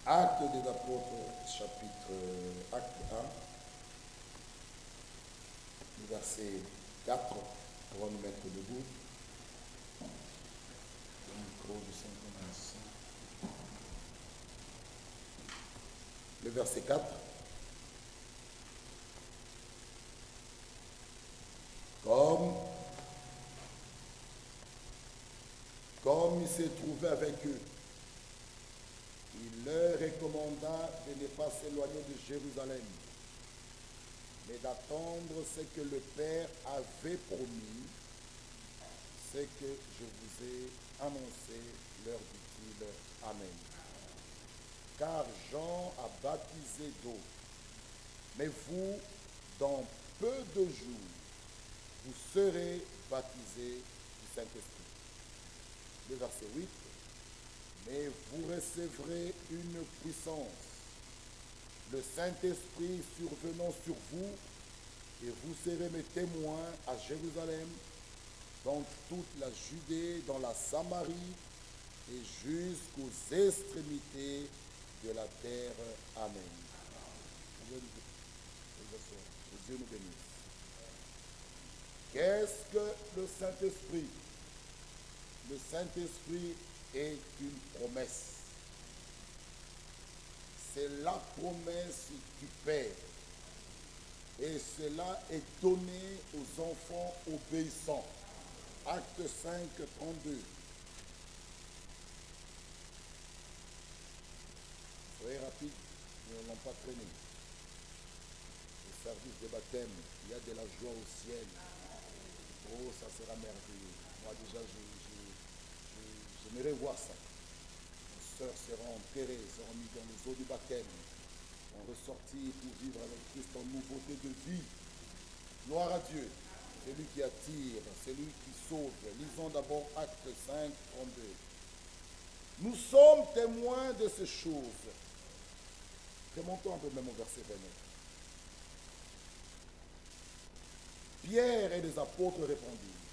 Actes des apôtres, chapitre acte 1, verset 4, on va nous mettre debout. Le micro du Saint-Thomas. Le verset 4. Comme il s'est trouvé avec eux, il leur recommanda de ne pas s'éloigner de Jérusalem, mais d'attendre ce que le Père avait promis, ce que je vous ai annoncé, leur dit-il. Amen. Car Jean a baptisé d'eau, mais vous, dans peu de jours, vous serez baptisés du Saint-Esprit. Le verset 8. Mais vous recevrez une puissance, le Saint-Esprit survenant sur vous, et vous serez mes témoins à Jérusalem, dans toute la Judée, dans la Samarie, et jusqu'aux extrémités de la terre. Amen. Que Dieu nous bénisse. Qu'est-ce que le Saint-Esprit? Le Saint-Esprit est une promesse. C'est la promesse du Père. Et cela est donné aux enfants obéissants. Acte 5, 32. Soyez rapide, nous n'allons pas traîner. Le service de baptême, il y a de la joie au ciel. Oh, ça sera merveilleux. Moi déjà, j'aimerais voir ça. Nos sœurs seront enterrées, seront mises dans les eaux du baptême, vont ressortir pour vivre avec Christ en nouveauté de vie. Gloire à Dieu. C'est lui qui attire, c'est lui qui sauve. Lisons d'abord Acte 5, 32. Nous sommes témoins de ces choses. Remontons un peu même au verset 29. Pierre et les apôtres répondirent: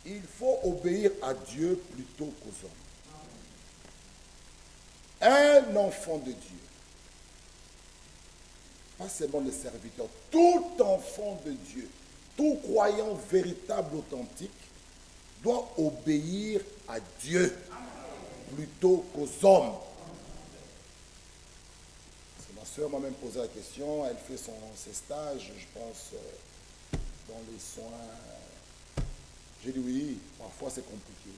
il faut obéir à Dieu plutôt qu'aux hommes. Un enfant de Dieu, pas seulement le serviteur, tout enfant de Dieu, tout croyant véritable, authentique, doit obéir à Dieu plutôt qu'aux hommes. Ma soeur m'a même posé la question, elle fait ses stages, je pense, dans les soins. J'ai dit oui, parfois c'est compliqué,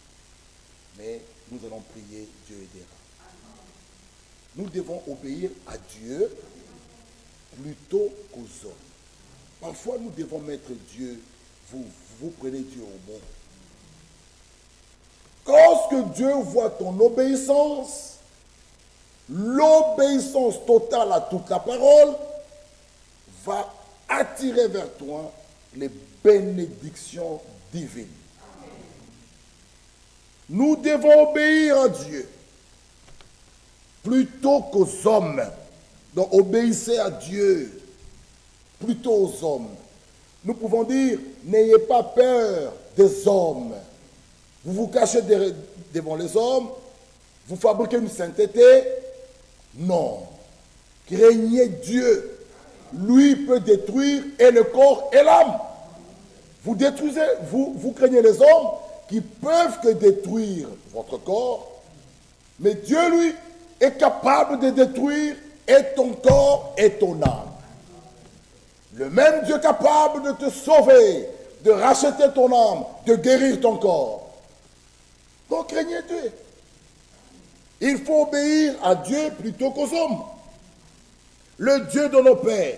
mais nous allons prier, Dieu aidera. Nous devons obéir à Dieu plutôt qu'aux hommes. Parfois nous devons mettre Dieu, vous prenez Dieu au mot. Lorsque Dieu voit ton obéissance, l'obéissance totale à toute la parole va attirer vers toi les bénédictions divines. Nous devons obéir à Dieu plutôt qu'aux hommes. Donc obéissez à Dieu plutôt aux hommes. Nous pouvons dire, n'ayez pas peur des hommes. Vous vous cachez devant les hommes, vous fabriquez une sainteté. Non. Craignez Dieu. Lui peut détruire et le corps et l'âme. Vous détruisez, vous craignez les hommes qui peuvent que détruire votre corps, mais Dieu, lui, est capable de détruire et ton corps et ton âme. Le même Dieu capable de te sauver, de racheter ton âme, de guérir ton corps. Donc craignez Dieu. Il faut obéir à Dieu plutôt qu'aux hommes. Le Dieu de nos pères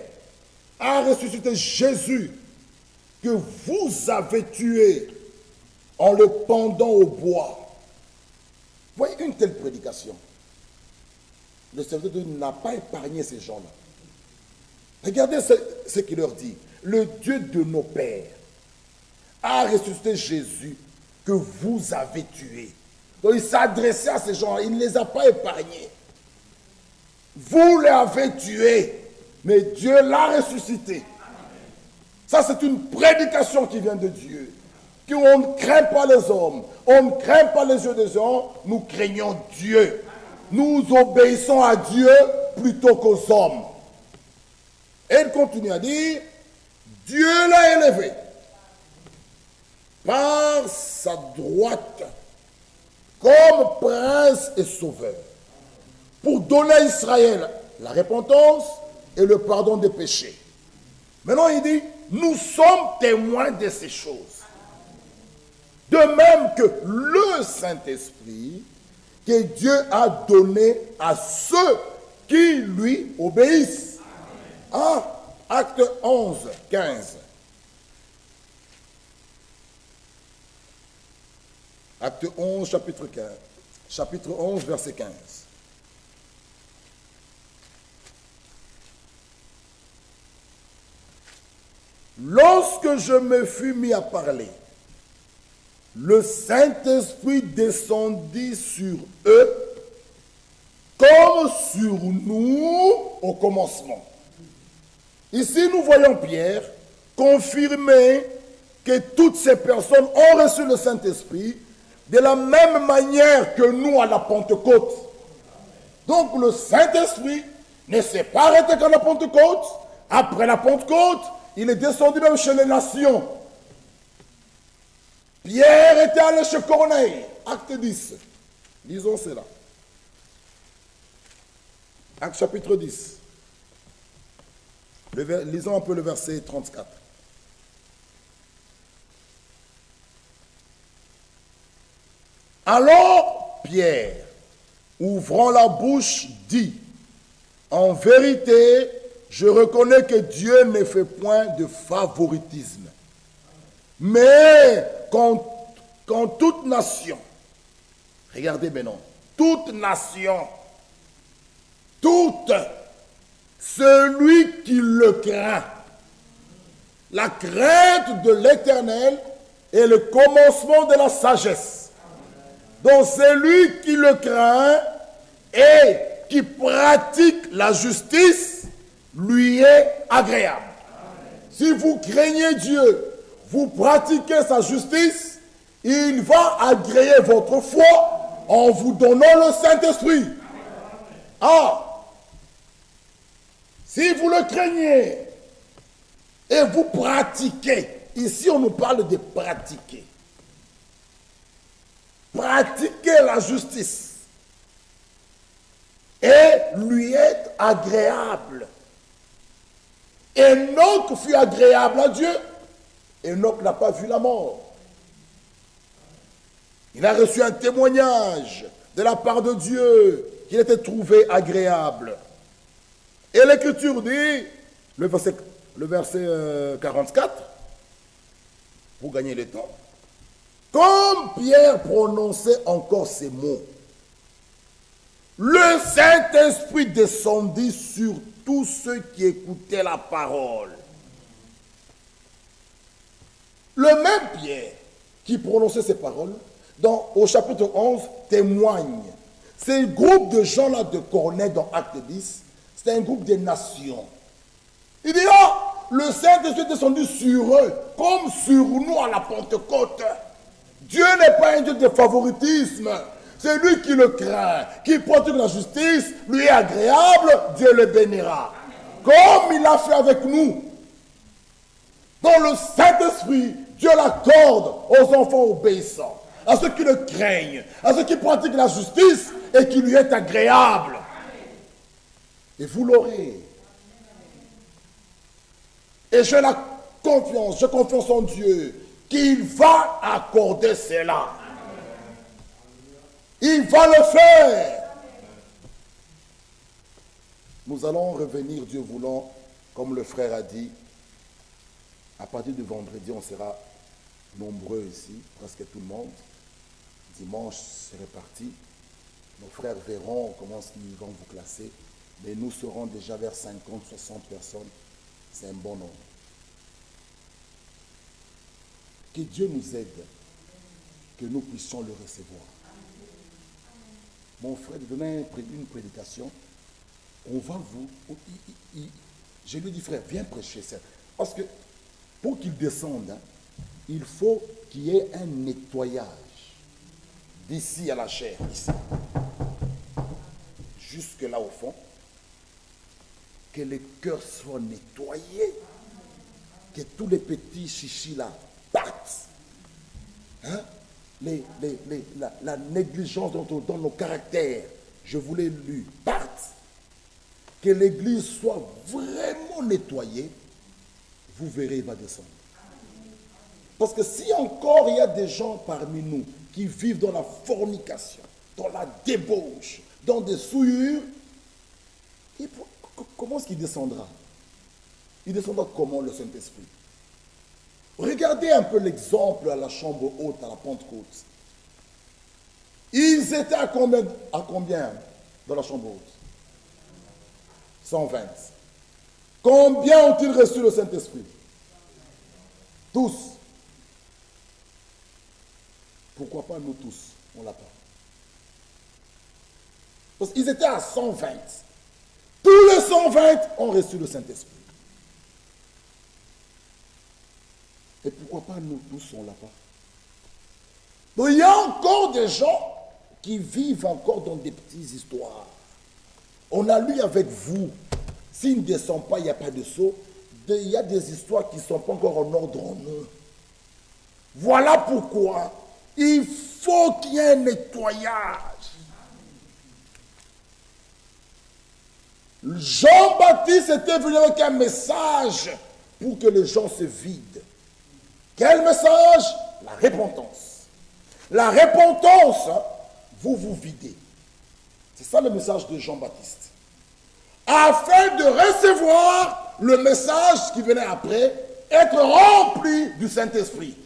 a ressuscité Jésus que vous avez tué en le pendant au bois. Voyez une telle prédication. Le serviteur de Dieu n'a pas épargné ces gens-là. Regardez ce qu'il leur dit. Le Dieu de nos pères a ressuscité Jésus que vous avez tué. Donc il s'adressait à ces gens, il ne les a pas épargnés. Vous l'avez tué, mais Dieu l'a ressuscité. Ça, c'est une prédication qui vient de Dieu. On ne craint pas les hommes, on ne craint pas les yeux des hommes, nous craignons Dieu. nous obéissons à Dieu plutôt qu'aux hommes. Et il continue à dire, Dieu l'a élevé par sa droite comme prince et sauveur, pour donner à Israël la repentance et le pardon des péchés. Maintenant, il dit, nous sommes témoins de ces choses. De même que le Saint-Esprit que Dieu a donné à ceux qui lui obéissent. Ah, Acte 11, 15. Acte 11, chapitre 15. Chapitre 11, verset 15. Lorsque je me fus mis à parler, le Saint-Esprit descendit sur eux comme sur nous au commencement. Ici, nous voyons Pierre confirmer que toutes ces personnes ont reçu le Saint-Esprit de la même manière que nous à la Pentecôte. Donc, le Saint-Esprit ne s'est pas arrêté qu'à la Pentecôte. Après la Pentecôte, il est descendu même chez les nations. Pierre était allé chez Corneille. Acte 10. Lisons cela. Acte chapitre 10. Lisons un peu le verset 34. Alors Pierre, ouvrant la bouche, dit, en vérité, je reconnais que Dieu ne fait point de favoritisme. Mais quand toute nation, regardez maintenant, toute nation, toute, celui qui le craint, la crainte de l'Éternel est le commencement de la sagesse. Donc celui qui le craint et qui pratique la justice lui est agréable. Si vous craignez Dieu, vous pratiquez sa justice, il va agréer votre foi en vous donnant le Saint-Esprit. Ah! Si vous le craignez et vous pratiquez, ici on nous parle de pratiquer. Pratiquer la justice et lui être agréable. Enoch fut agréable à Dieu. Enoch n'a pas vu la mort. Il a reçu un témoignage de la part de Dieu qu'il était trouvé agréable. Et l'Écriture dit, le verset 44, pour gagner le temps, comme Pierre prononçait encore ces mots, le Saint-Esprit descendit sur tous ceux qui écoutaient la parole. Le même Pierre qui prononçait ces paroles, au chapitre 11, témoigne. Ces groupes de gens-là de Corneille dans Acte 10, c'est un groupe de nations. Il dit, le Saint-Esprit est descendu sur eux, comme sur nous à la Pentecôte. Dieu n'est pas un Dieu de favoritisme. C'est lui qui le craint, qui pratique la justice, lui est agréable, Dieu le bénira. Comme il a fait avec nous. Dans le Saint-Esprit, Dieu l'accorde aux enfants obéissants, à ceux qui le craignent, à ceux qui pratiquent la justice et qui lui est agréable. Et vous l'aurez. Et j'ai confiance en Dieu qu'il va accorder cela. Il va le faire. Nous allons revenir, Dieu voulant, comme le frère a dit, à partir de vendredi, on sera nombreux ici, presque tout le monde. Dimanche, c'est reparti. Nos frères verront comment ils vont vous classer. Mais nous serons déjà vers 50, 60 personnes. C'est un bon nombre. Que Dieu nous aide, que nous puissions le recevoir. Mon frère, demain, une prédication. On va vous... Je lui dis, frère, viens prêcher ça. Parce que pour qu'il descende, il faut qu'il y ait un nettoyage d'ici à la chair. Ici. jusque là au fond, que les cœurs soient nettoyés, que tous les petits chichis là partent. Hein? La négligence dans nos caractères, je vous l'ai lu, partent. Que l'église soit vraiment nettoyée, vous verrez, il va descendre. Parce que si encore il y a des gens parmi nous qui vivent dans la fornication, dans la débauche, dans des souillures, comment est-ce qu'il descendra? Il descendra comment, le Saint-Esprit? Regardez un peu l'exemple à la chambre haute, à la Pentecôte. Ils étaient à combien dans la chambre haute? 120. Combien ont-ils reçu le Saint-Esprit? Tous. Pourquoi pas nous tous? On ne l'a pas. Parce qu'ils étaient à 120. Tous les 120 ont reçu le Saint-Esprit. Et pourquoi pas nous tous, on ne l'a pas? Donc il y a encore des gens qui vivent encore dans des petites histoires. On a lu avec vous, s'il ne descend pas, il n'y a pas de saut. Il y a des histoires qui ne sont pas encore en ordre en nous. Voilà pourquoi il faut qu'il y ait un nettoyage. Jean-Baptiste était venu avec un message pour que les gens se vident. Quel message? La repentance. La repentance, vous vous videz. C'est ça le message de Jean-Baptiste. Afin de recevoir le message qui venait après, être rempli du Saint-Esprit.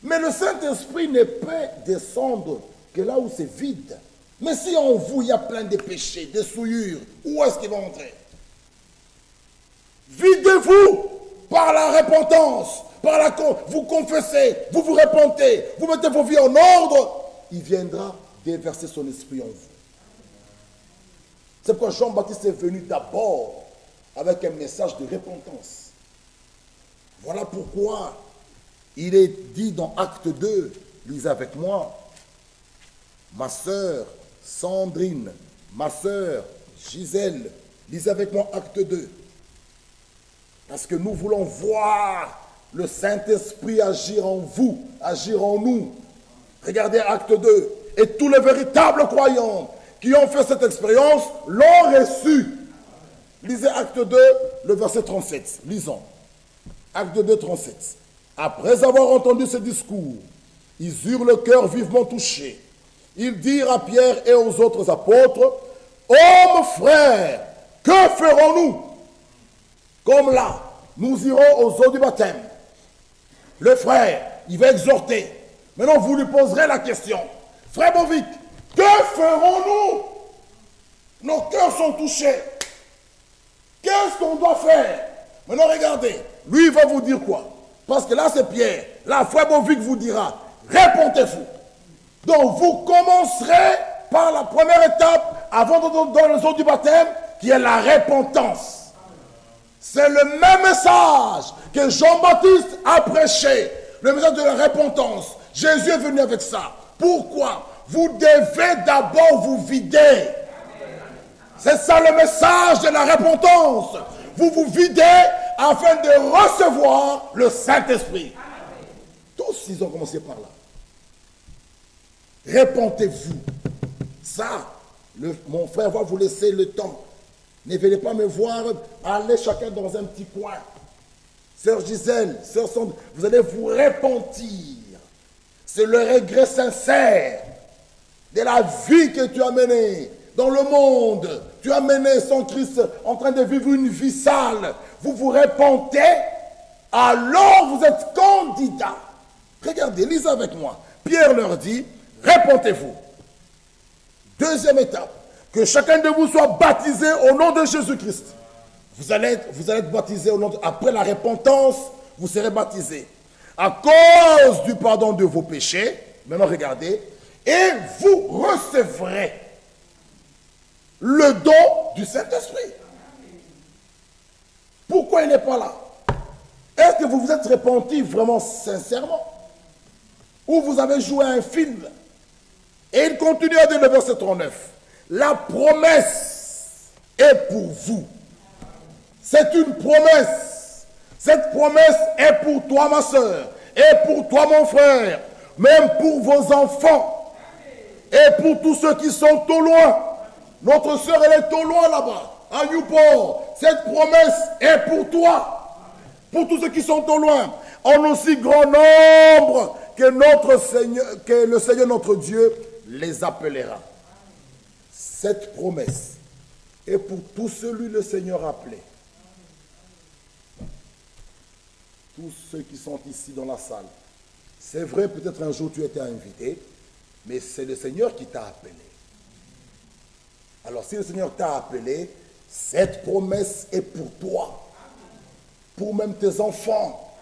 Mais le Saint-Esprit ne peut descendre que là où c'est vide. Mais si en vous, il y a plein de péchés, de souillures, où est-ce qu'il va entrer? Videz-vous par la repentance, vous confessez, vous vous repentez, vous mettez vos vies en ordre, il viendra déverser son esprit en vous. C'est pourquoi Jean-Baptiste est venu d'abord avec un message de repentance. Voilà pourquoi il est dit dans Acte 2, lisez avec moi, ma sœur Sandrine, ma sœur Gisèle, lisez avec moi Acte 2. Parce que nous voulons voir le Saint-Esprit agir en vous, agir en nous. Regardez Acte 2. Et tous les véritables croyants qui ont fait cette expérience l'ont reçu. Lisez Acte 2, le verset 37. Lisons. Acte 2, 37. Après avoir entendu ce discours, ils eurent le cœur vivement touché. Ils dirent à Pierre et aux autres apôtres, « Hommes frères, que ferons-nous? Comme là, nous irons aux eaux du baptême. » Le frère, il va exhorter. Maintenant, vous lui poserez la question. « Frère Bovic, que ferons-nous? Nos cœurs sont touchés. Qu'est-ce qu'on doit faire? » Maintenant, regardez. Lui, il va vous dire quoi? Parce que là, c'est Pierre. Là, frère Bovic vous dira, « Répondez-vous. » Donc, vous commencerez par la première étape, avant dans les eaux du baptême, qui est la repentance. C'est le même message que Jean-Baptiste a prêché, le message de la repentance. Jésus est venu avec ça. Pourquoi? Vous devez d'abord vous vider. C'est ça le message de la repentance. Vous vous videz afin de recevoir le Saint-Esprit. Tous, ils ont commencé par là. Repentez-vous. Ça, mon frère va vous laisser le temps. Ne venez pas me voir, allez chacun dans un petit coin. Sœur Gisèle, Sœur Sandrine, vous allez vous repentir. C'est le regret sincère de la vie que tu as menée dans le monde. Tu as mené sans Christ en train de vivre une vie sale. Vous vous repentez, alors vous êtes candidat. Regardez, lisez avec moi. Pierre leur dit, repentez-vous. Deuxième étape, que chacun de vous soit baptisé au nom de Jésus-Christ. Vous allez être baptisé au nom après la repentance, vous serez baptisé. À cause du pardon de vos péchés, maintenant regardez, et vous recevrez le don du Saint-Esprit. Pourquoi il n'est pas là? Est-ce que vous vous êtes repenti vraiment sincèrement? Ou vous avez joué un film? Et il continue à dire le verset 39. La promesse est pour vous. C'est une promesse. Cette promesse est pour toi, ma soeur, et pour toi, mon frère, même pour vos enfants, et pour tous ceux qui sont au loin. Notre soeur, elle est au loin là-bas, à Newport. Cette promesse est pour toi, pour tous ceux qui sont au loin, en aussi grand nombre que le Seigneur notre Dieu les appellera. Cette promesse est pour tous celui que le Seigneur a appelé. Tous ceux qui sont ici dans la salle. C'est vrai, peut-être un jour tu étais invité, mais c'est le Seigneur qui t'a appelé. Alors si le Seigneur t'a appelé, cette promesse est pour toi, pour même tes enfants.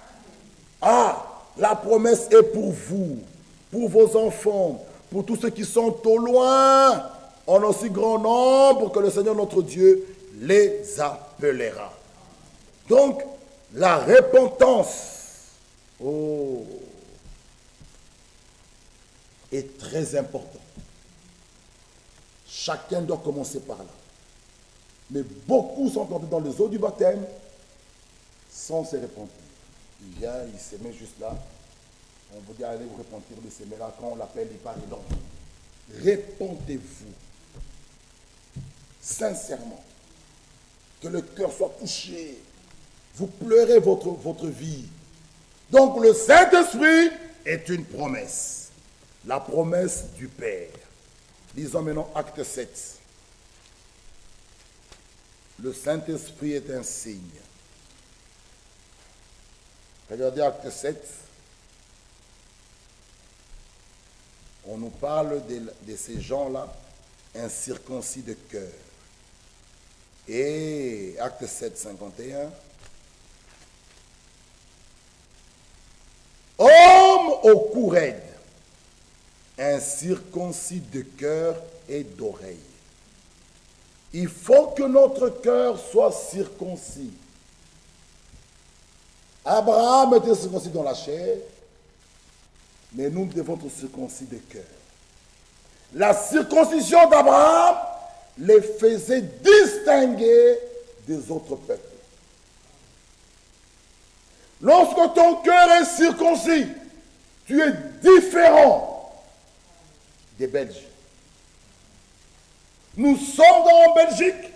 Ah, la promesse est pour vous, pour vos enfants, pour tous ceux qui sont au loin, en aussi grand nombre que le Seigneur notre Dieu les appellera. Donc, la repentance, est très importante. Chacun doit commencer par là. Mais beaucoup sont entrés dans les eaux du baptême sans se repentir. Il vient, il se met juste là. On vous dit, allez vous repentir, mais c'est là, quand on l'appelle, il part dedans. Répentez-vous. Sincèrement. Que le cœur soit touché. Vous pleurez votre vie. Donc le Saint-Esprit est une promesse. La promesse du Père. Lisons maintenant Acte 7. Le Saint-Esprit est un signe. Regardez Acte 7. On nous parle de ces gens-là, incirconcis de cœur. Et Acte 7, 51. Homme au cou raide, incirconcis de cœur et d'oreille. Il faut que notre cœur soit circoncis. Abraham était circoncis dans la chair, mais nous devons être circoncis de cœur. La circoncision d'Abraham les faisait distinguer des autres peuples. Lorsque ton cœur est circoncis, tu es différent des Belges. Nous sommes en Belgique,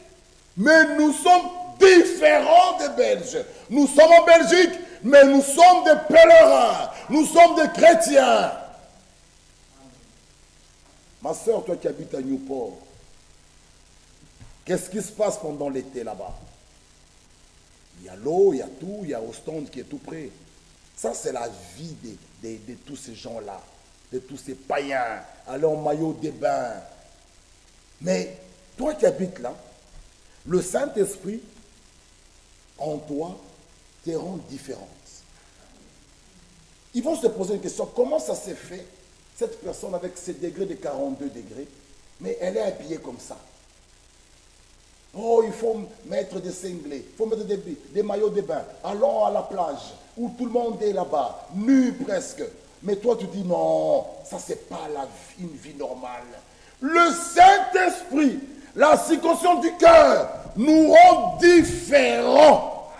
mais nous sommes différents des Belges. Nous sommes en Belgique, mais nous sommes des pèlerins. Nous sommes des chrétiens. Ma soeur, toi qui habites à Newport, qu'est-ce qui se passe pendant l'été là-bas? Il y a l'eau, il y a tout, il y a Ostend qui est tout près. Ça, c'est la vie de tous ces gens-là, de tous ces païens, aller en maillot de bain. Mais toi qui habites là, le Saint-Esprit, en toi, te rend différente. Ils vont se poser une question, comment ça s'est fait, cette personne avec ses degrés de 42 degrés, mais elle est habillée comme ça? Oh, il faut mettre des cinglés, il faut mettre des maillots de bain. Allons à la plage, où tout le monde est là-bas, nu presque. Mais toi, tu dis non, ça c'est pas une vie normale. Le Saint-Esprit, la circoncision du cœur, nous rend différents.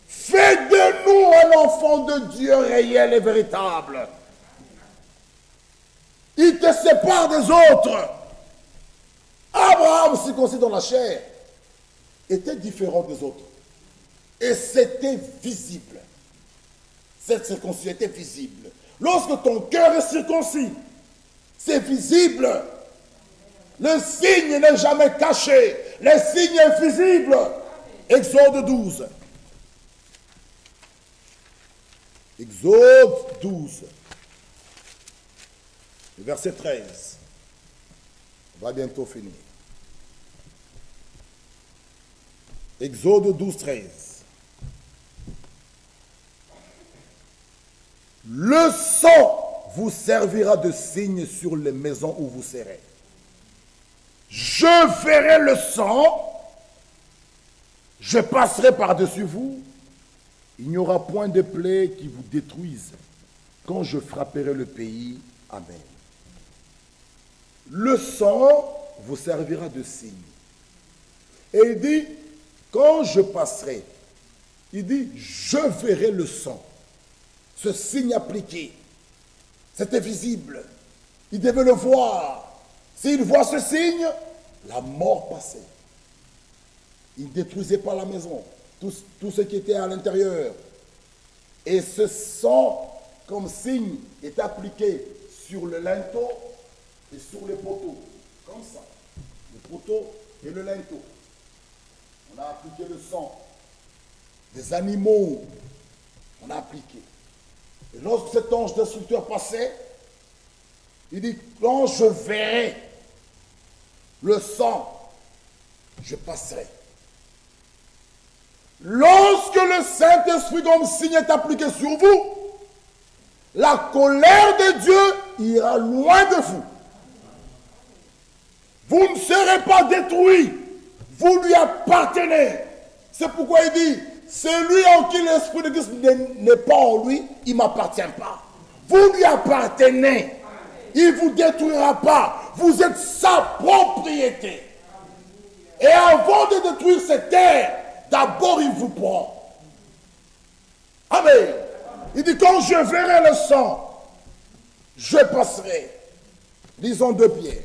Fais de nous un enfant de Dieu réel et véritable. Il te sépare des autres. Abraham, circoncis dans la chair, était différent des autres. Et c'était visible. Cette circoncision était visible. Lorsque ton cœur est circoncis, c'est visible. Le signe n'est jamais caché. Le signe est visible. Exode 12. Exode 12. Verset 13. On va bientôt finir. Exode 12, 13. Le sang vous servira de signe sur les maisons où vous serez. Je verrai le sang, je passerai par-dessus vous. Il n'y aura point de plaie qui vous détruise quand je frapperai le pays. Amen. Le sang vous servira de signe. Et il dit, quand je passerai, il dit, je verrai le sang. Ce signe appliqué. C'était visible. Il devait le voir. S'il voit ce signe, la mort passait. Il ne détruisait pas la maison, tout ce qui était à l'intérieur. Et ce sang, comme signe, est appliqué sur le linteau et sur les poteaux. Comme ça. Le poteau et le linteau. On a appliqué le sang. Des animaux, on a appliqué. Et lorsque cet ange destructeur passait, il dit, quand je verrai le sang, je passerai. Lorsque le Saint-Esprit comme signe est appliqué sur vous, la colère de Dieu ira loin de vous. Vous ne serez pas détruits. Vous lui appartenez. C'est pourquoi il dit, celui en qui l'Esprit de Christ n'est pas en lui, il ne m'appartient pas. Vous lui appartenez. Il ne vous détruira pas. Vous êtes sa propriété. Et avant de détruire cette terre, d'abord il vous prend. Amen. Il dit, quand je verrai le sang, je passerai. Lisons 2 Pierre.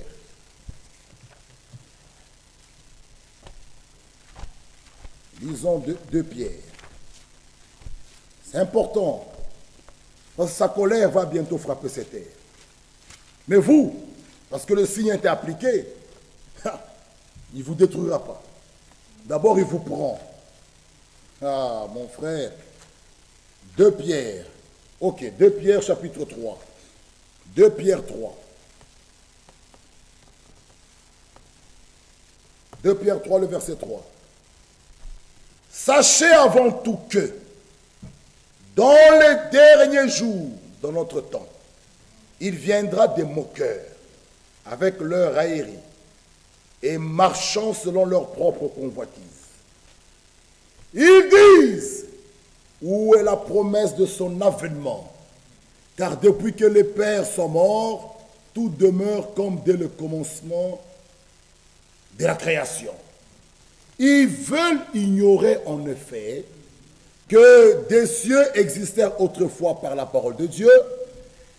Lisons 2 Pierre. C'est important. Parce que sa colère va bientôt frapper cette terre. Mais vous, parce que le signe était appliqué, il ne vous détruira pas. D'abord, il vous prend. Ah, mon frère. 2 Pierre. Ok, 2 Pierre chapitre 3. 2 Pierre 3. 2 Pierre 3, le verset 3. Sachez avant tout que, dans les derniers jours de notre temps, il viendra des moqueurs, avec leur raillerie, et marchant selon leur propre convoitise. Ils disent, où est la promesse de son avènement? Car depuis que les pères sont morts, tout demeure comme dès le commencement de la création. Ils veulent ignorer en effet que des cieux existèrent autrefois par la parole de Dieu,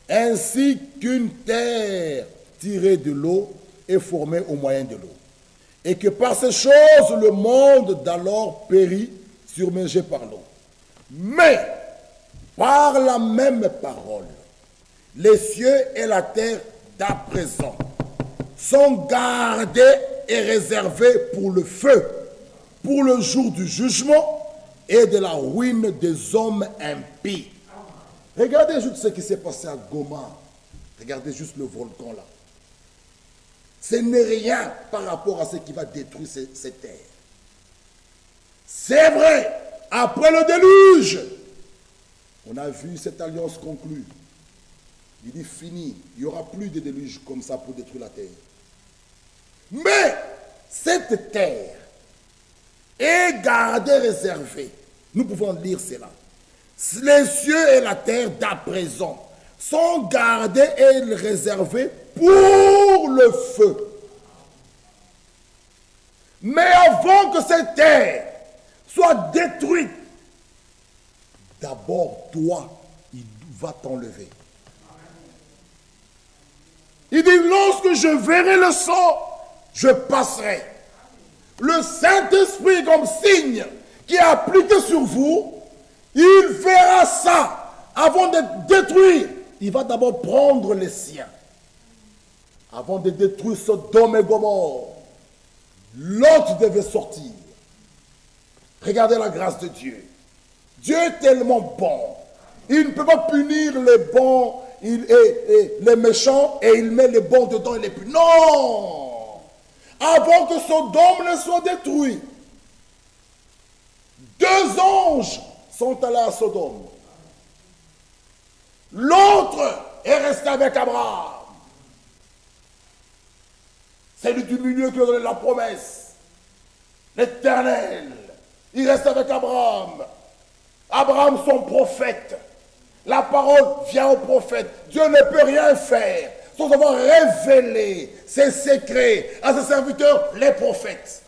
ainsi qu'une terre tirée de l'eau est formée au moyen de l'eau. Et que par ces choses, le monde d'alors périt, submergé par l'eau. Mais, par la même parole, les cieux et la terre d'à présent sont gardés et réservés pour le feu, pour le jour du jugement et de la ruine des hommes impies. Regardez juste ce qui s'est passé à Goma. Regardez juste le volcan là. Ce n'est rien par rapport à ce qui va détruire cette terre. C'est vrai, après le déluge, on a vu cette alliance conclue. Il dit fini, il n'y aura plus de déluge comme ça pour détruire la terre. Mais cette terre est gardée, réservée. Nous pouvons lire cela. Les cieux et la terre d'à présent sont gardés et réservés pour le feu. Mais avant que cette terre soit détruite, d'abord toi, il va t'enlever. Il dit, lorsque je verrai le sang, je passerai. Le Saint-Esprit comme signe qui est appliqué sur vous, il verra ça avant de détruire. Il va d'abord prendre les siens. Avant de détruire Sodome et Gomorrhe, Lot devait sortir. Regardez la grâce de Dieu. Dieu est tellement bon. Il ne peut pas punir les bons et les méchants et il met les bons dedans et les punit. Non! Avant que Sodome ne soit détruit, 2 anges sont allés à Sodome. L'autre est resté avec Abraham. Celui du milieu qui a donné la promesse. L'Éternel. Il reste avec Abraham. Abraham, son prophète. La parole vient au prophète. Dieu ne peut rien faire sans avoir révélé ses secrets à ses serviteurs, les prophètes.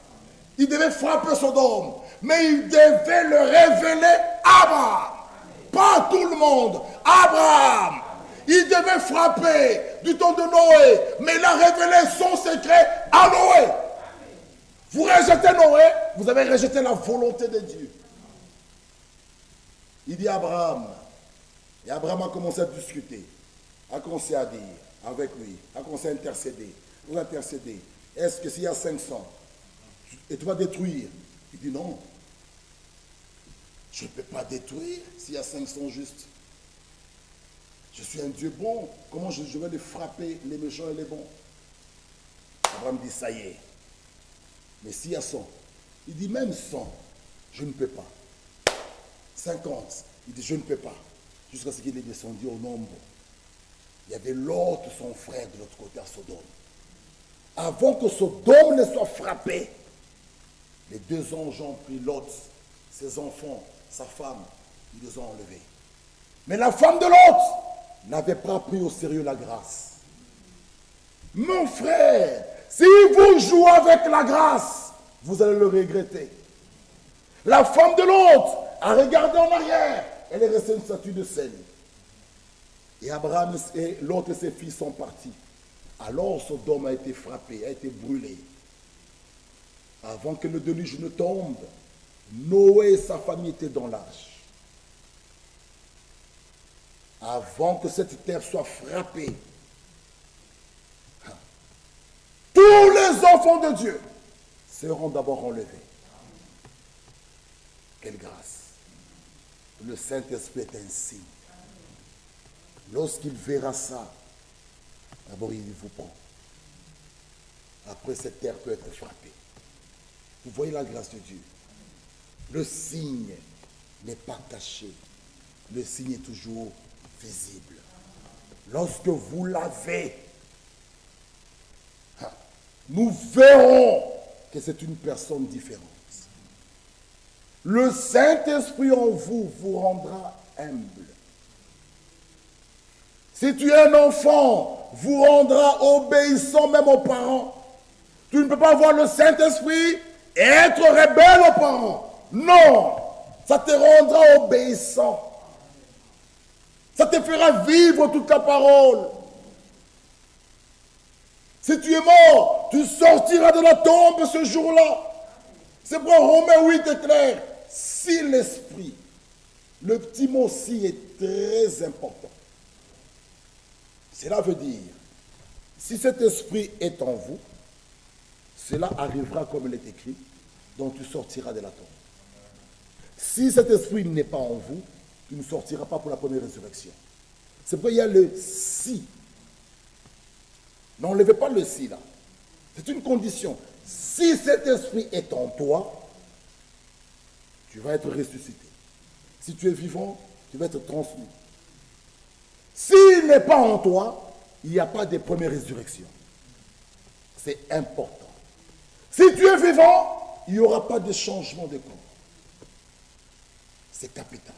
Il devait frapper Sodome. Mais il devait le révéler à Abraham. Pas tout le monde. Abraham. Il devait frapper du temps de Noé. Mais il a révélé son secret à Noé. Vous rejetez Noé, vous avez rejeté la volonté de Dieu. Il dit à Abraham. Et Abraham a commencé à discuter. A commencé à dire avec lui. A commencé à intercéder. Vous intercéder. Est-ce que s'il y a 500 et tu vas détruire? Il dit non. Je ne peux pas détruire s'il y a 500 justes. Je suis un Dieu bon. Comment je vais les frapper, les méchants et les bons? Abraham dit ça y est. Mais s'il y a 100, il dit même 100, je ne peux pas. 50, il dit je ne peux pas. Jusqu'à ce qu'il est descendu au nombre. Il y avait Lot, son frère, de l'autre côté à Sodome. Avant que Sodome ne soit frappé, les deux anges ont pris Lot, ses enfants, sa femme, ils les ont enlevés. Mais la femme de Lot n'avait pas pris au sérieux la grâce. Mon frère, si vous jouez avec la grâce, vous allez le regretter. La femme de Lot a regardé en arrière, elle est restée une statue de sel. Et Abraham et Lot et ses fils sont partis. Alors Sodome a été frappé, a été brûlé. Avant que le déluge ne tombe, Noé et sa famille étaient dans l'arche. Avant que cette terre soit frappée, tous les enfants de Dieu seront d'abord enlevés. Quelle grâce! Le Saint-Esprit est un signe. Lorsqu'il verra ça, d'abord il vous prend. Après, cette terre peut être frappée. Vous voyez la grâce de Dieu. Le signe n'est pas caché. Le signe est toujours visible. Lorsque vous l'avez, nous verrons que c'est une personne différente. Le Saint-Esprit en vous vous rendra humble. Si tu es un enfant, vous rendra obéissant même aux parents. Tu ne peux pas avoir le Saint-Esprit et être rebelle aux parents. Non, ça te rendra obéissant. Ça te fera vivre toute la parole. Si tu es mort, tu sortiras de la tombe ce jour-là. C'est pour Romains 8 est clair. Si l'esprit, le petit mot si est très important. Cela veut dire, si cet esprit est en vous, cela arrivera comme il est écrit, donc tu sortiras de la tombe. Si cet esprit n'est pas en vous, tu ne sortiras pas pour la première résurrection. C'est pourquoi il y a le si. N'enlevez pas le si là. C'est une condition. Si cet esprit est en toi, tu vas être ressuscité. Si tu es vivant, tu vas être transmis. S'il n'est pas en toi, il n'y a pas de première résurrection. C'est important. Si tu es vivant, il n'y aura pas de changement de cours. C'est capital.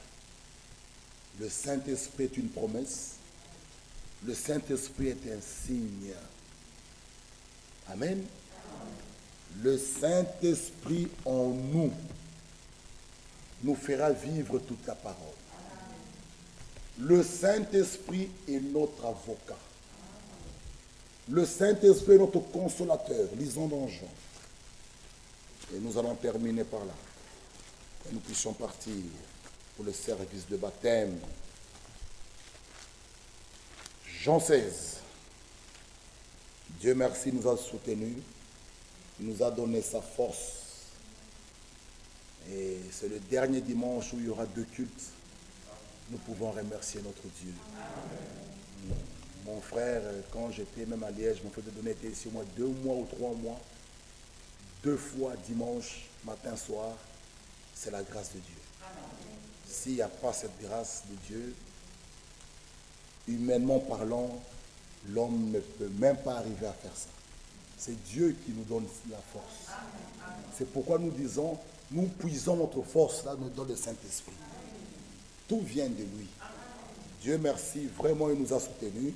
Le Saint-Esprit est une promesse. Le Saint-Esprit est un signe. Amen. Le Saint-Esprit en nous nous fera vivre toute la parole. Le Saint-Esprit est notre avocat. Le Saint-Esprit est notre consolateur. Lisons dans Jean. Et nous allons terminer par là. Et nous puissions partir pour le service de baptême. Jean 16. Dieu merci nous a soutenus. Il nous a donné sa force. Et c'est le dernier dimanche où il y aura 2 cultes. Nous pouvons remercier notre Dieu. Amen. Mon frère, quand j'étais même à Liège, mon frère de donner était ici au moins 2 mois ou 3 mois. 2 fois dimanche, matin, soir. C'est la grâce de Dieu. S'il n'y a pas cette grâce de Dieu, humainement parlant, l'homme ne peut même pas arriver à faire ça. C'est Dieu qui nous donne la force. C'est pourquoi nous disons, nous puisons notre force là dans le Saint-Esprit. Tout vient de lui. Dieu merci, vraiment il nous a soutenus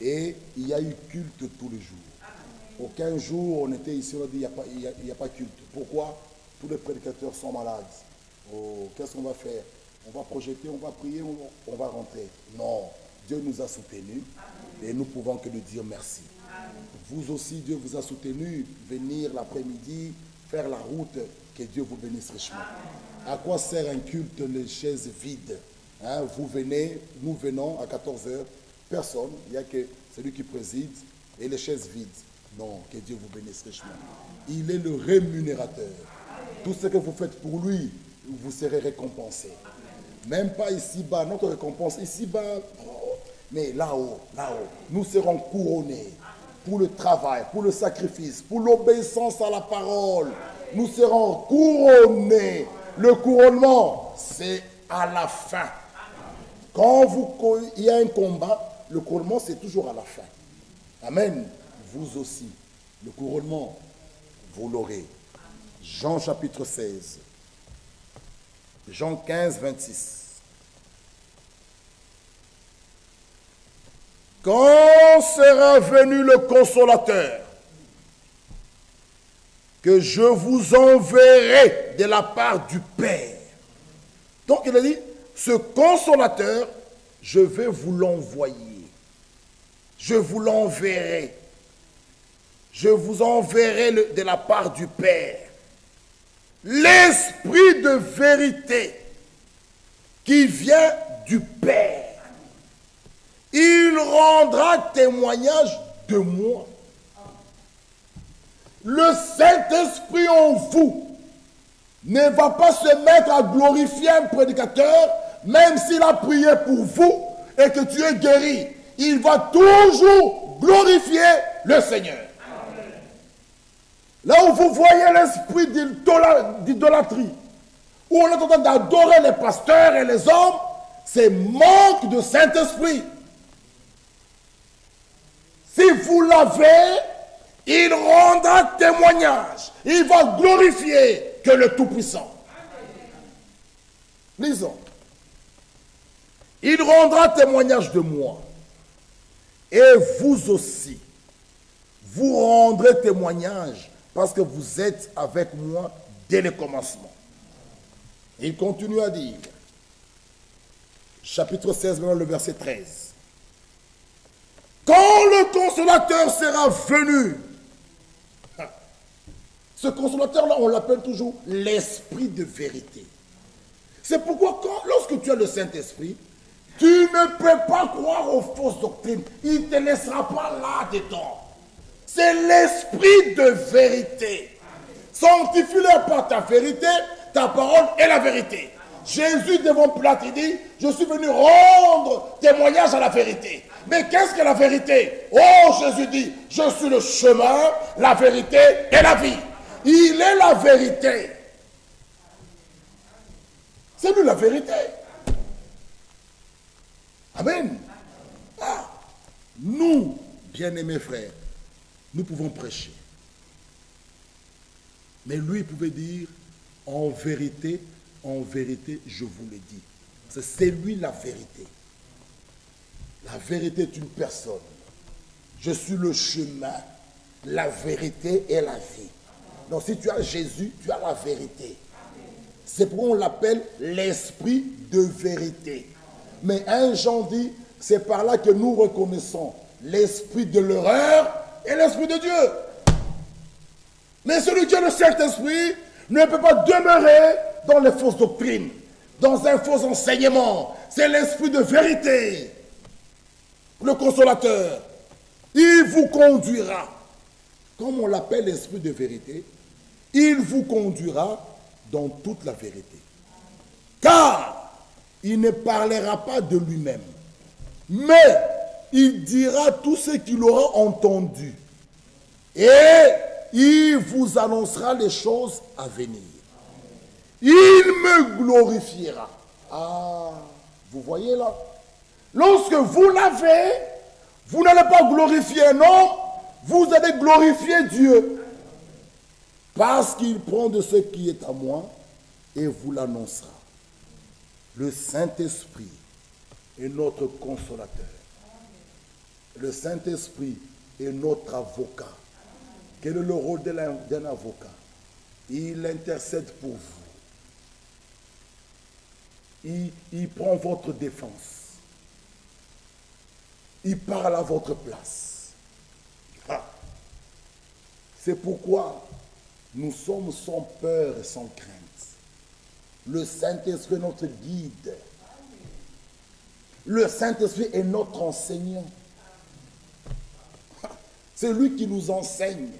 et il y a eu culte tous les jours. Aucun jour, on était ici, on a dit, il n'y a pas culte. Pourquoi? Tous les prédicateurs sont malades. Oh, qu'est-ce qu'on va faire? On va projeter, on va prier, on va rentrer. Non, Dieu nous a soutenus et nous pouvons que lui dire merci. Vous aussi, Dieu vous a soutenus. Venir l'après-midi, faire la route, que Dieu vous bénisse richement. À quoi sert un culte, les chaises vides? Hein, vous venez, nous venons à 14 h, personne, il n'y a que celui qui préside et les chaises vides. Non, que Dieu vous bénisse richement. Il est le rémunérateur. Tout ce que vous faites pour lui, vous serez récompensé. Même pas ici-bas, notre récompense, ici-bas, mais là-haut, nous serons couronnés pour le travail, pour le sacrifice, pour l'obéissance à la parole. Nous serons couronnés. Le couronnement, c'est à la fin. Quand il y a un combat, le couronnement, c'est toujours à la fin. Amen. Vous aussi, le couronnement, vous l'aurez. Jean chapitre 16. Jean 15, 26. Quand sera venu le consolateur, que je vous enverrai de la part du Père. Donc il a dit, ce consolateur, je vais vous l'envoyer. Je vous l'enverrai. Je vous enverrai de la part du Père. L'esprit de vérité qui vient du Père. Il rendra témoignage de moi. Le Saint-Esprit en vous ne va pas se mettre à glorifier un prédicateur, même s'il a prié pour vous et que tu es guéri. Il va toujours glorifier le Seigneur. Là où vous voyez l'esprit d'idolâtrie, où on est en train d'adorer les pasteurs et les hommes, c'est manque de Saint-Esprit. Si vous l'avez, il rendra témoignage. Il va glorifier que le Tout-Puissant. Lisons. Il rendra témoignage de moi. Et vous aussi, vous rendrez témoignage parce que vous êtes avec moi dès le commencement. Il continue à dire, chapitre 16, maintenant le verset 13. Quand le consolateur sera venu, ce consolateur-là, on l'appelle toujours l'esprit de vérité. C'est pourquoi lorsque tu as le Saint-Esprit, tu ne peux pas croire aux fausses doctrines. Il ne te laissera pas là-dedans. C'est l'esprit de vérité. Sanctifie-le par ta vérité, ta parole est la vérité. Jésus devant Pilate, il dit, je suis venu rendre témoignage à la vérité. Mais qu'est-ce que la vérité? Oh, Jésus dit, je suis le chemin, la vérité et la vie. Il est la vérité. C'est lui la vérité. Amen. Ah, nous, bien-aimés frères, nous pouvons prêcher. Mais lui, il pouvait dire, en vérité, je vous le dis. C'est lui la vérité. La vérité est une personne. Je suis le chemin, la vérité et la vie. Donc si tu as Jésus, tu as la vérité. C'est pourquoi on l'appelle l'esprit de vérité. Mais un Jean dit, c'est par là que nous reconnaissons l'esprit de l'erreur et l'esprit de Dieu. Mais celui qui a le Saint-Esprit ne peut pas demeurer dans les fausses doctrines, dans un faux enseignement. C'est l'esprit de vérité. Le consolateur, il vous conduira. Comme on l'appelle l'esprit de vérité, il vous conduira dans toute la vérité. Car il ne parlera pas de lui-même, mais il dira tout ce qu'il aura entendu. Et il vous annoncera les choses à venir. Il me glorifiera. Ah, vous voyez là? Lorsque vous l'avez, vous n'allez pas glorifier un homme, vous allez glorifier Dieu. Parce qu'il prend de ce qui est à moi et vous l'annoncera. Le Saint-Esprit est notre consolateur. Le Saint-Esprit est notre avocat. Quel est le rôle d'un avocat? Il intercède pour vous. Il prend votre défense. Il parle à votre place. Ah. C'est pourquoi nous sommes sans peur et sans crainte. Le Saint-Esprit est notre guide. Le Saint-Esprit est notre enseignant. C'est lui qui nous enseigne.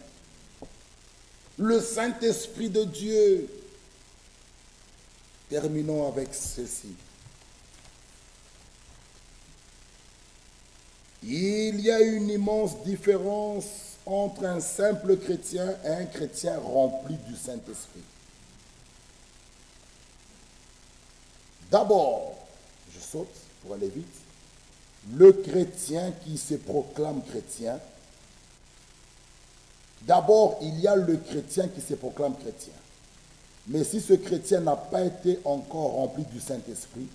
Le Saint-Esprit de Dieu. Terminons avec ceci. Il y a une immense différence entre un simple chrétien et un chrétien rempli du Saint-Esprit. D'abord, je saute pour aller vite, le chrétien qui se proclame chrétien. D'abord, il y a le chrétien qui se proclame chrétien. Mais si ce chrétien n'a pas été encore rempli du Saint-Esprit,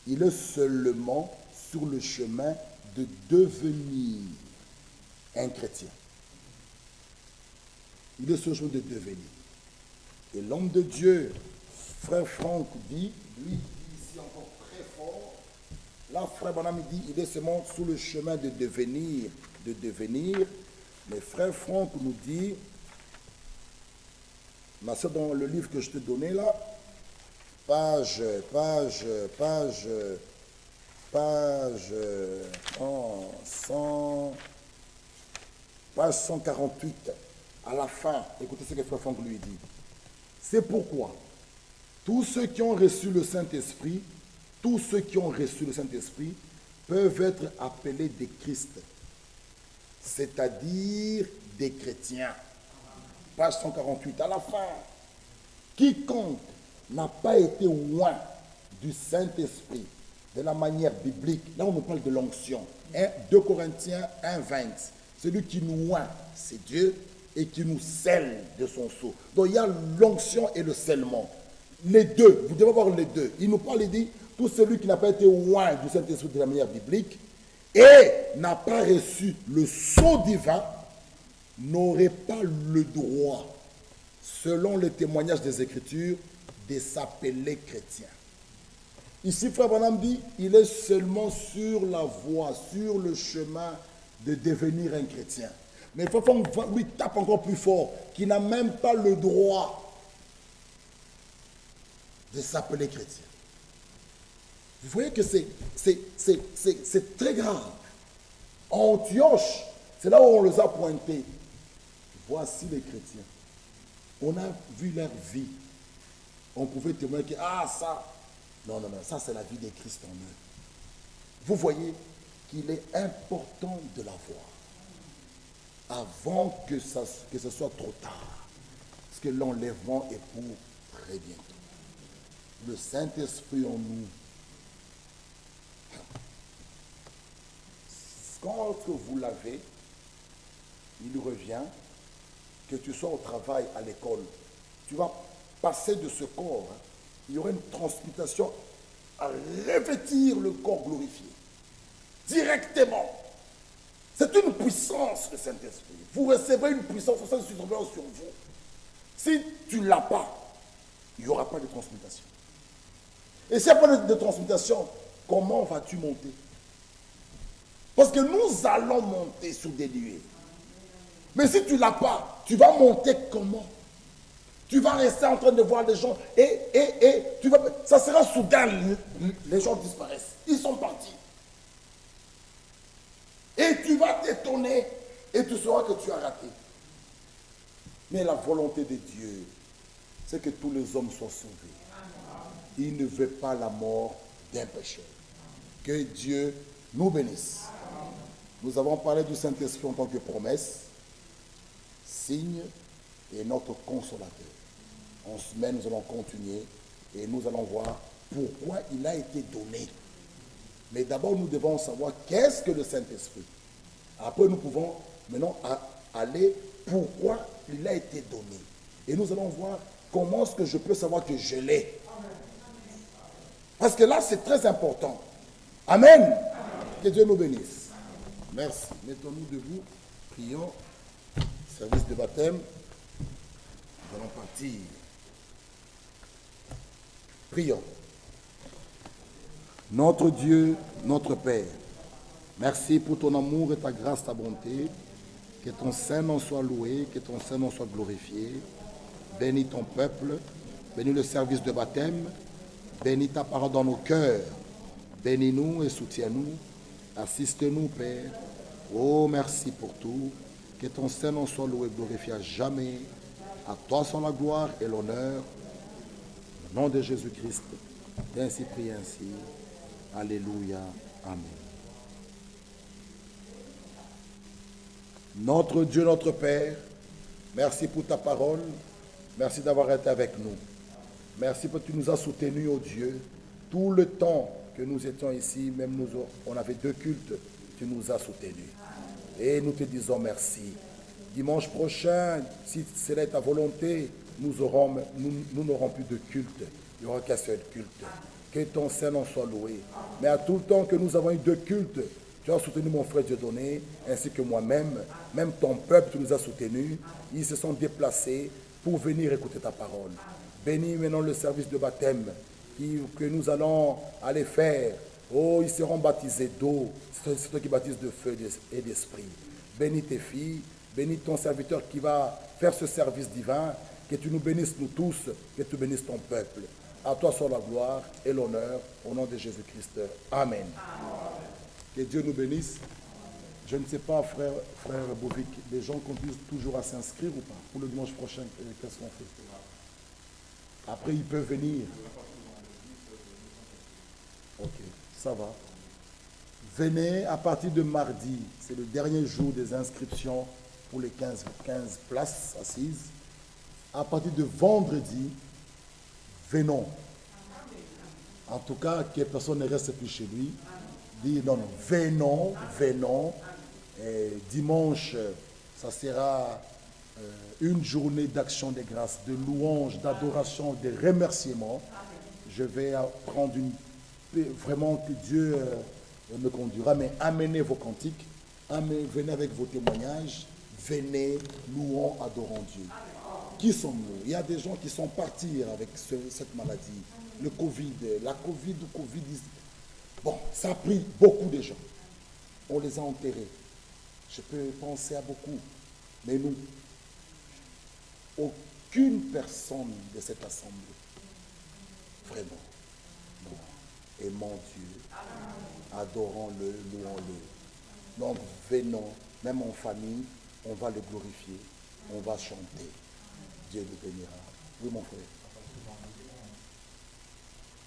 il est seulement sur le chemin de devenir un chrétien. Il est sur le chemin de devenir. Et l'homme de Dieu, frère Franck, dit, lui, ici encore très fort, là, frère Branham dit, il est seulement sur le chemin de devenir, Mais frère Franck nous dit, mais c'est dans le livre que je te donnais là, page 148, à la fin, écoutez ce que frère Franck lui dit. C'est pourquoi tous ceux qui ont reçu le Saint-Esprit, peuvent être appelés des Christ, c'est-à-dire des chrétiens. Page 148, à la fin. Quiconque n'a pas été oint du Saint-Esprit de la manière biblique, là on nous parle de l'onction. 2 Corinthiens 1, 20. Celui qui nous oint, c'est Dieu, et qui nous scelle de son sceau. Donc il y a l'onction et le scellement. Les deux, vous devez voir les deux. Il nous parle, il dit, tout celui qui n'a pas été oint du Saint-Esprit de la manière biblique et n'a pas reçu le sceau divin, n'aurait pas le droit, selon le témoignage des Écritures, de s'appeler chrétien. Ici, frère Branham dit, il est seulement sur la voie, sur le chemin de devenir un chrétien. Mais frère Franck lui tape encore plus fort, qu'il n'a même pas le droit de s'appeler chrétien. Vous voyez que c'est très grave. En Antioche, c'est là où on les a pointés. Voici les chrétiens. On a vu leur vie. On pouvait témoigner que, ça. Non, ça c'est la vie de Christ en eux. Vous voyez qu'il est important de la voir avant que ce soit trop tard. Parce que l'enlèvement est pour très bientôt. Le Saint-Esprit en nous. Quand vous l'avez, il revient, que tu sois au travail, à l'école, tu vas passer de ce corps. Il y aura une transmutation à revêtir le corps glorifié. Directement. C'est une puissance, le Saint-Esprit. Vous recevez une puissance au Saint-Esprit sur vous. Si tu ne l'as pas, il n'y aura pas de transmutation. Et s'il n'y a pas de transmutation, comment vas-tu monter? Parce que nous allons monter sur des nuées. Mais si tu ne l'as pas, tu vas monter comment? Tu vas rester en train de voir les gens et ça sera soudain, les gens disparaissent. Ils sont partis. Et tu vas t'étonner et tu sauras que tu as raté. Mais la volonté de Dieu, c'est que tous les hommes soient sauvés. Il ne veut pas la mort d'un pécheur. Que Dieu nous bénisse. Nous avons parlé du Saint-Esprit en tant que promesse, signe et notre consolateur. En semaine, nous allons continuer et nous allons voir pourquoi il a été donné. Mais d'abord, nous devons savoir qu'est-ce que le Saint-Esprit. Après, nous pouvons maintenant aller pourquoi il a été donné. Et nous allons voir comment est-ce que je peux savoir que je l'ai. Parce que là, c'est très important. Amen. Que Dieu nous bénisse. Merci. Mettons-nous debout. Prions. Service de baptême. Nous allons partir. Prions. Notre Dieu, notre Père, merci pour ton amour et ta grâce, ta bonté. Que ton Saint-Nom soit loué, que ton Saint-Nom soit glorifié. Bénis ton peuple, bénis le service de baptême, bénis ta parole dans nos cœurs. Bénis-nous et soutiens-nous. Assiste-nous, Père. Oh, merci pour tout. Que ton Saint-Nom soit loué et glorifié à jamais. À toi sont la gloire et l'honneur. Au nom de Jésus-Christ, ainsi prie ainsi. Alléluia. Amen. Notre Dieu, notre Père, merci pour ta parole. Merci d'avoir été avec nous. Merci parce que tu nous as soutenus, oh Dieu. Tout le temps que nous étions ici, même nous, on avait 2 cultes, tu nous as soutenus. Et nous te disons merci. Dimanche prochain, si c'est ta volonté, nous n'aurons plus de culte. Il n'y aura qu'un seul culte. Que ton Saint-Nom soit loué. Mais à tout le temps que nous avons eu 2 cultes, tu as soutenu mon frère Dieudonné, ainsi que moi-même. Même ton peuple, tu nous as soutenus. Ils se sont déplacés pour venir écouter ta parole. Bénis maintenant le service de baptême que nous allons aller faire. Oh, ils seront baptisés d'eau. C'est toi qui baptises de feu et d'esprit. Bénis tes filles. Bénis ton serviteur qui va faire ce service divin. Que tu nous bénisses, nous tous. Que tu bénisses ton peuple. À toi soit la gloire et l'honneur, au nom de Jésus-Christ. Amen. Que Dieu nous bénisse. Je ne sais pas, frère Bovic, les gens continuent toujours à s'inscrire ou pas pour le dimanche prochain, qu'est-ce qu'on fait? Après, ils peuvent venir. Ok, ça va. Venez à partir de mardi. C'est le dernier jour des inscriptions pour les 15 places assises. À partir de vendredi, venons. En tout cas, que personne ne reste plus chez lui. Dire non, venons. Et dimanche, ça sera une journée d'action de grâce, de louange, d'adoration, de remerciement. Je vais prendre vraiment que Dieu me conduira, mais amenez vos cantiques, venez avec vos témoignages, venez, louons, adorons Dieu. Qui sommes-nous? Il y a des gens qui sont partis avec cette maladie, le Covid, la Covid. Bon, ça a pris beaucoup de gens. On les a enterrés. Je peux penser à beaucoup. Mais nous, aucune personne de cette assemblée, vraiment, non. Aimons Dieu, adorons-le, louons-le. Donc, venons, même en famille, on va le glorifier, on va chanter. Dieu nous bénira. Oui, mon frère.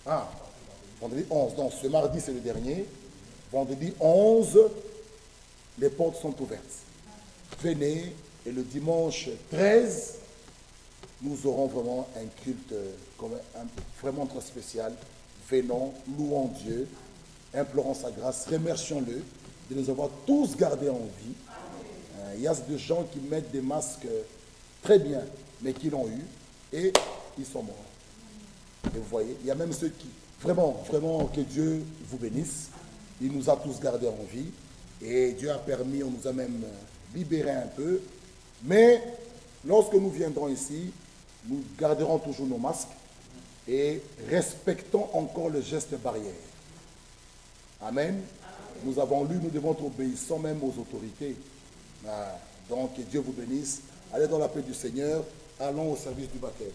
Ah, vendredi 11. Donc, ce mardi, c'est le dernier. Vendredi 11, les portes sont ouvertes. Venez, et le dimanche 13, nous aurons vraiment un culte vraiment très spécial. Venons, louons Dieu, implorons sa grâce, remercions-le de nous avoir tous gardés en vie. Il y a des gens qui mettent des masques très bien, mais qui l'ont eu, et ils sont morts. Et vous voyez, il y a même ceux qui, vraiment, que Dieu vous bénisse. Il nous a tous gardés en vie, et Dieu a permis, on nous a même libérés un peu. Mais lorsque nous viendrons ici, nous garderons toujours nos masques et respectons encore le geste barrière. Amen. Nous avons lu, nous devons être obéissants même aux autorités. Donc, que Dieu vous bénisse. Allez dans la paix du Seigneur. Allons au service du baptême.